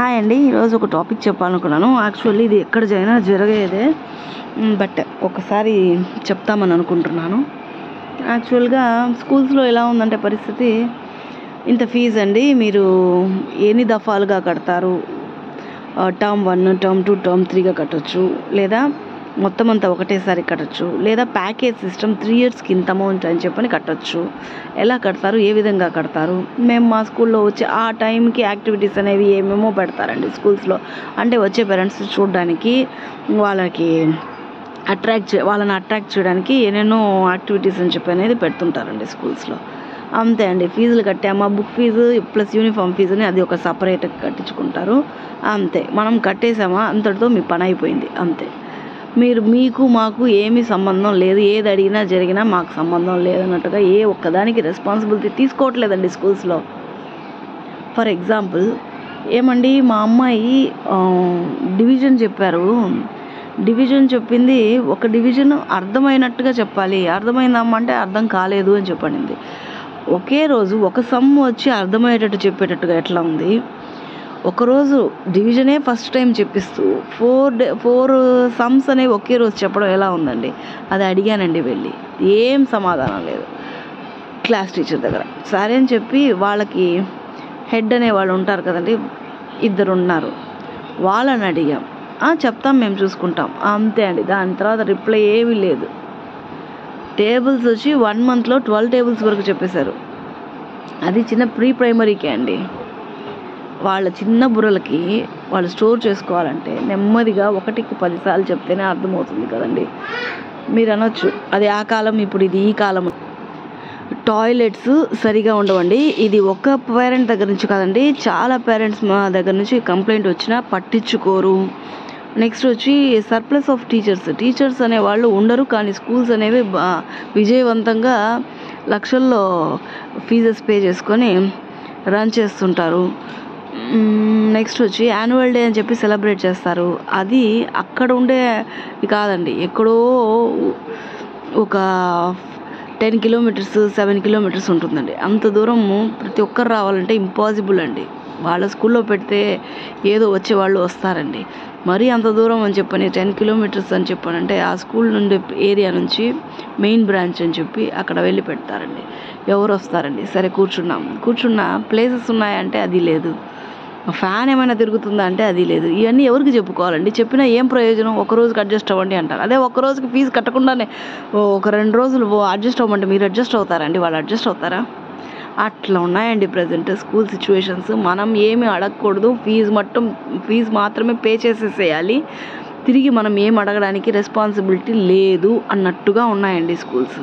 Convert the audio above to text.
Hi అండి. ఈరోజు ఒక టాపిక్ చెప్పాలనుకున్నాను. యాక్చువల్లీ ఇది ఎక్కడ జరిగేదే, బట్ ఒకసారి చెప్తామని అనుకుంటున్నాను. యాక్చువల్గా స్కూల్స్లో ఎలా ఉందంటే పరిస్థితి, ఇంత ఫీజు అండి, మీరు ఎన్ని దఫాలుగా కడతారు, టర్మ్ 1, టర్మ్ 2, టర్మ్ 3గా కట్టచ్చు, లేదా మొత్తం అంతా ఒకటేసారి కట్టచ్చు, లేదా ప్యాకేజ్ సిస్టమ్ 3 ఇయర్స్కి ఇంత అమౌంట్ అని చెప్పని కట్టచ్చు. ఎలా కడతారు, ఏ విధంగా కడతారు? మేము మా స్కూల్లో వచ్చి ఆ టైంకి యాక్టివిటీస్ అనేవి ఏమేమో పెడతారండి స్కూల్స్లో. అంటే వచ్చే పేరెంట్స్ చూడడానికి, వాళ్ళని అట్రాక్ట్ చేయడానికి ఏనేనో యాక్టివిటీస్ అని చెప్పి అనేది పెడుతుంటారండి స్కూల్స్లో. అంతే అండి. ఫీజులు కట్టామా, బుక్ ఫీజు ప్లస్ యూనిఫామ్ ఫీజుని అది ఒక సపరేట్గా కట్టించుకుంటారు. అంతే, మనం కట్టేసామా, అంతటితో మీ పని అయిపోయింది. అంతే. మీకు మాకు ఏమీ సంబంధం లేదు, ఏది అడిగినా జరిగినా మాకు సంబంధం లేదన్నట్టుగా ఏ ఒక్కదానికి రెస్పాన్సిబిలిటీ తీసుకోవట్లేదండి స్కూల్స్లో. ఫర్ ఎగ్జాంపుల్, ఏమండి, మా అమ్మాయి డివిజన్ చెప్పారు. డివిజన్ చెప్పింది, ఒక డివిజన్ అర్థమైనట్టుగా చెప్పాలి. అర్థమైందమ్మా అంటే అర్థం కాలేదు అని చెప్పండి. ఒకే రోజు ఒక సమ్ వచ్చి అర్థమయ్యేటట్టు చెప్పేటట్టుగా ఎట్లా ఉంది? ఒకరోజు డివిజనే ఫస్ట్ టైం చెప్పిస్తూ 4 సమ్స్ అనేవి ఒకే రోజు చెప్పడం ఎలా ఉందండి? అది అడిగానండి వెళ్ళి, ఏం సమాధానం లేదు క్లాస్ టీచర్ దగ్గర. సరే అని చెప్పి వాళ్ళకి హెడ్ అనే వాళ్ళు ఉంటారు కదండి, 2 ఉన్నారు, వాళ్ళని అడిగాం. చెప్తాం, మేము చూసుకుంటాం, అంతే అండి. దాని తర్వాత రిప్లై ఏమీ లేదు. టేబుల్స్ వచ్చి 1 మంత్లో 12 టేబుల్స్ వరకు చెప్పేశారు. అది చిన్న ప్రైమరీకే అండి. వాళ్ళ చిన్న బుర్రలకి వాళ్ళు స్టోర్ చేసుకోవాలంటే నెమ్మదిగా 1కి 10 సార్లు చెప్తేనే అర్థమవుతుంది కదండి. మీరు అనొచ్చు, అది ఆ కాలం, ఇప్పుడు ఇది ఈ కాలం. టాయిలెట్స్ సరిగా ఉండవండి. ఇది ఒక పేరెంట్ దగ్గర నుంచి కాదండి, చాలా పేరెంట్స్ మా దగ్గర నుంచి కంప్లైంట్ వచ్చినా పట్టించుకోరు. నెక్స్ట్ వచ్చి సర్ప్లస్ ఆఫ్ టీచర్స్ అనేవాళ్ళు ఉండరు, కానీ స్కూల్స్ అనేవి విజయవంతంగా లక్షల్లో ఫీజెస్ పే చేసుకొని రన్ చేస్తుంటారు. నెక్స్ట్ వచ్చి యాన్యువల్ డే అని చెప్పి సెలబ్రేట్ చేస్తారు. అది అక్కడ ఉండే కాదండి, ఎక్కడో ఒక 10 కిలోమీటర్స్ 7 కిలోమీటర్స్ ఉంటుందండి. అంత దూరము ప్రతి ఒక్కరు రావాలంటే ఇంపాసిబుల్ అండి. వాళ్ళ స్కూల్లో పెడితే ఏదో వచ్చేవాళ్ళు వస్తారండి. మరీ అంత దూరం అని చెప్పని 10 కిలోమీటర్స్ అని చెప్పానంటే ఆ స్కూల్ నుండి ఏరియా నుంచి మెయిన్ బ్రాంచ్ అని చెప్పి అక్కడ వెళ్ళి పెడతారండి. ఎవరు వస్తారండి? సరే, కూర్చున్న ప్లేసెస్ ఉన్నాయంటే అది లేదు. ఫ్యాన్ ఏమైనా తిరుగుతుందా అంటే అది లేదు. ఇవన్నీ ఎవరికి చెప్పుకోవాలండి? చెప్పినా ఏం ప్రయోజనం? ఒక రోజుకి అడ్జస్ట్ అవ్వండి అంటారు. అదే ఒక రోజుకి ఫీజు కట్టకుండానే ఒక 2 రోజులు అడ్జస్ట్ అవ్వమంటే మీరు అడ్జస్ట్ అవుతారండి? వాళ్ళు అడ్జస్ట్ అవుతారా? అట్లా ఉన్నాయండి ప్రజెంట్ స్కూల్ సిచ్యువేషన్స్. మనం ఏమి అడగకూడదు, ఫీజు మాత్రమే పే చేసేసేయాలి. తిరిగి మనం ఏం అడగడానికి రెస్పాన్సిబిలిటీ లేదు అన్నట్టుగా ఉన్నాయండి స్కూల్స్.